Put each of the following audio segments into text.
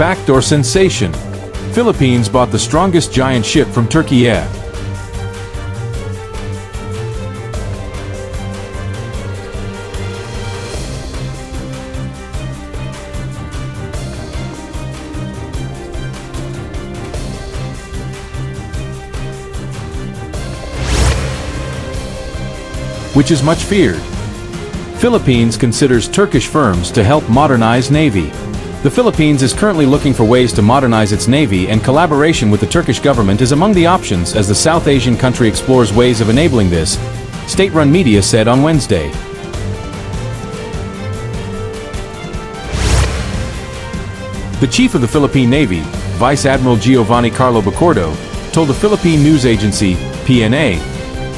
Fact or sensation? Philippines bought the strongest giant ship from Türkiye. Which is much feared. Philippines considers Turkish firms to help modernize Navy. The Philippines is currently looking for ways to modernize its Navy, and collaboration with the Turkish government is among the options as the South Asian country explores ways of enabling this, state-run media said on Wednesday. The chief of the Philippine Navy, Vice Admiral Giovanni Carlo Bacordo, told the Philippine News Agency, PNA,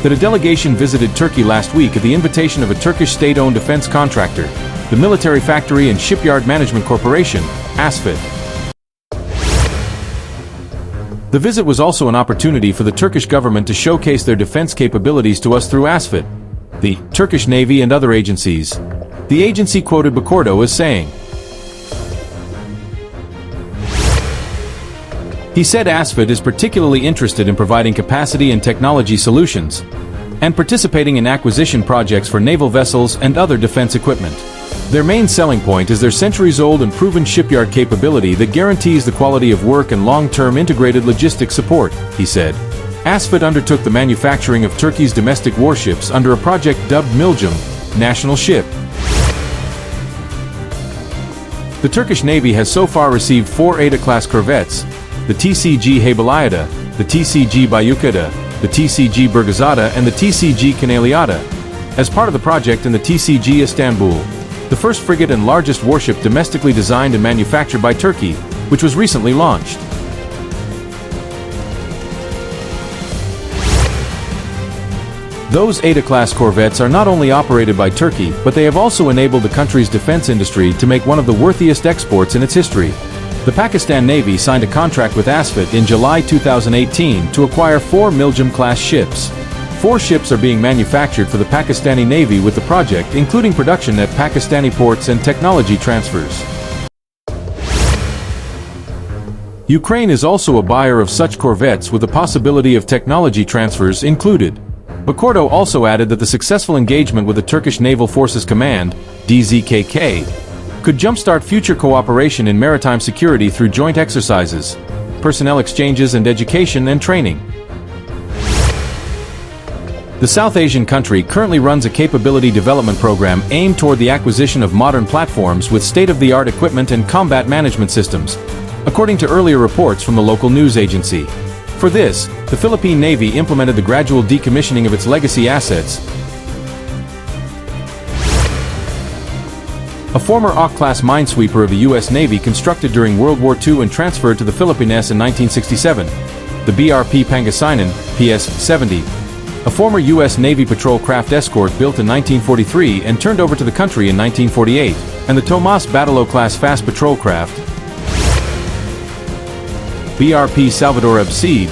that a delegation visited Turkey last week at the invitation of a Turkish state-owned defense contractor, the Military Factory and Shipyard Management Corporation, ASFAT. The visit was also an opportunity for the Turkish government to showcase their defense capabilities to us through ASFAT, the Turkish Navy and other agencies. The agency quoted Bacordo as saying, he said ASFAT is particularly interested in providing capacity and technology solutions, and participating in acquisition projects for naval vessels and other defense equipment. Their main selling point is their centuries-old and proven shipyard capability that guarantees the quality of work and long-term integrated logistics support, he said. ASFAT undertook the manufacturing of Turkey's domestic warships under a project dubbed Miljum, National Ship. The Turkish Navy has so far received 4 Ada-class corvettes, the TCG Habelayada, the TCG Bayukada, the TCG Burgazada and the TCG Kanaliada, as part of the project in the TCG Istanbul, the first frigate and largest warship domestically designed and manufactured by Turkey, which was recently launched. Those Ada-class corvettes are not only operated by Turkey, but they have also enabled the country's defense industry to make one of the worthiest exports in its history. The Pakistan Navy signed a contract with ASFAT in July 2018 to acquire 4 Miljum-class ships. 4 ships are being manufactured for the Pakistani Navy with the project, including production at Pakistani ports and technology transfers. Ukraine is also a buyer of such corvettes with the possibility of technology transfers included. Bacordo also added that the successful engagement with the Turkish Naval Forces Command, DZKK, could jumpstart future cooperation in maritime security through joint exercises, personnel exchanges and education and training. The South Asian country currently runs a capability development program aimed toward the acquisition of modern platforms with state-of-the-art equipment and combat management systems, according to earlier reports from the local news agency. For this, the Philippine Navy implemented the gradual decommissioning of its legacy assets. A former Auk-class minesweeper of the U.S. Navy constructed during World War II and transferred to the Philippines in 1967, the BRP Pangasinan, PS-70, a former U.S. Navy patrol craft escort built in 1943 and turned over to the country in 1948, and the Tomas Batalo-class fast patrol craft, BRP Salvador Abcid,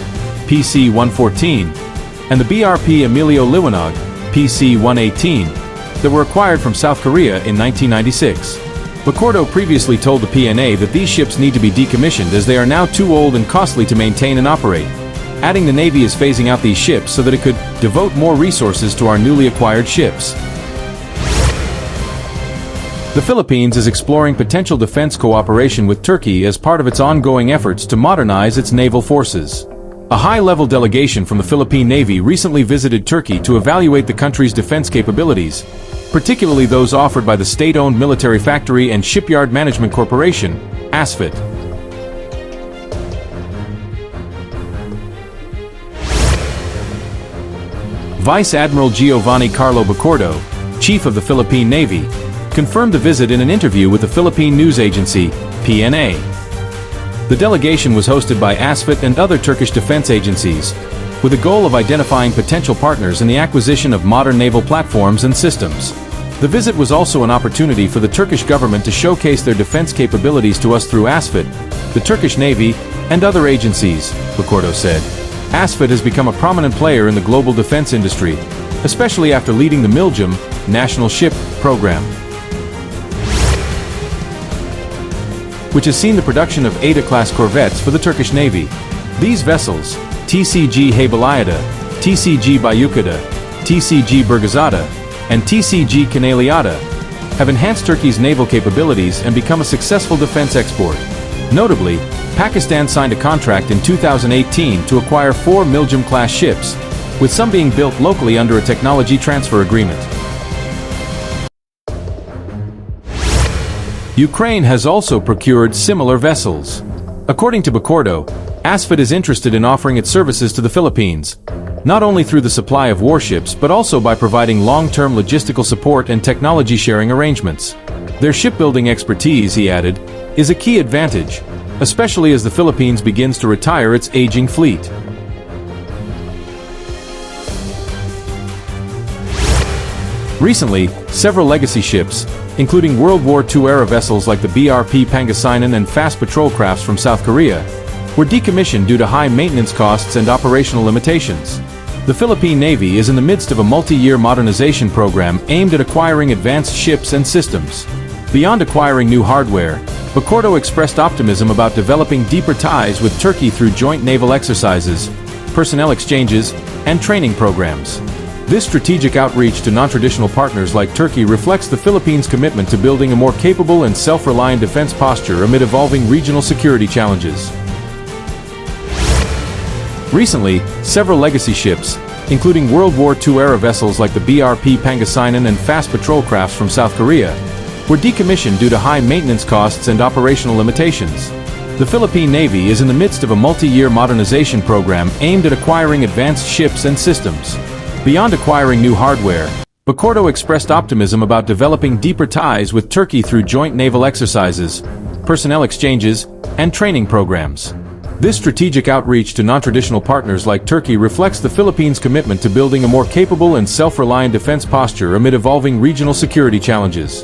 PC-114, and the BRP Emilio Liwanag, PC-118, that were acquired from South Korea in 1996. Bacordo previously told the PNA that these ships need to be decommissioned as they are now too old and costly to maintain and operate, adding the Navy is phasing out these ships so that it could devote more resources to our newly acquired ships. The Philippines is exploring potential defense cooperation with Turkey as part of its ongoing efforts to modernize its naval forces. A high-level delegation from the Philippine Navy recently visited Turkey to evaluate the country's defense capabilities, particularly those offered by the state-owned Military Factory and Shipyard Management Corporation, ASFAT. Vice Admiral Giovanni Carlo Bacordo, chief of the Philippine Navy, confirmed the visit in an interview with the Philippine News Agency, PNA. The delegation was hosted by ASFAT and other Turkish defense agencies, with a goal of identifying potential partners in the acquisition of modern naval platforms and systems. The visit was also an opportunity for the Turkish government to showcase their defense capabilities to us through ASFAT, the Turkish Navy, and other agencies, Bacordo said. ASFAT has become a prominent player in the global defense industry, especially after leading the Miljum, National Ship, program. which has seen the production of Ada-class corvettes for the Turkish Navy. These vessels, TCG Habelayada, TCG Bayukada, TCG Burgazada, and TCG Kanaliada, have enhanced Turkey's naval capabilities and become a successful defense export. Notably, Pakistan signed a contract in 2018 to acquire 4 Miljam-class ships, with some being built locally under a technology transfer agreement. Ukraine has also procured similar vessels. According to Bacordo, ASFAT is interested in offering its services to the Philippines, not only through the supply of warships but also by providing long-term logistical support and technology-sharing arrangements. Their shipbuilding expertise, he added, is a key advantage, especially as the Philippines begins to retire its aging fleet. Recently, several legacy ships, including World War II-era vessels like the BRP Pangasinan and fast patrol crafts from South Korea, were decommissioned due to high maintenance costs and operational limitations. The Philippine Navy is in the midst of a multi-year modernization program aimed at acquiring advanced ships and systems. Beyond acquiring new hardware, Bacordo expressed optimism about developing deeper ties with Turkey through joint naval exercises, personnel exchanges, and training programs. This strategic outreach to non-traditional partners like Turkey reflects the Philippines' commitment to building a more capable and self-reliant defense posture amid evolving regional security challenges. Recently, several legacy ships, including World War II-era vessels like the BRP Pangasinan and fast patrol crafts from South Korea, were decommissioned due to high maintenance costs and operational limitations. The Philippine Navy is in the midst of a multi-year modernization program aimed at acquiring advanced ships and systems. Beyond acquiring new hardware, Bacordo expressed optimism about developing deeper ties with Turkey through joint naval exercises, personnel exchanges, and training programs. This strategic outreach to non-traditional partners like Turkey reflects the Philippines' commitment to building a more capable and self-reliant defense posture amid evolving regional security challenges.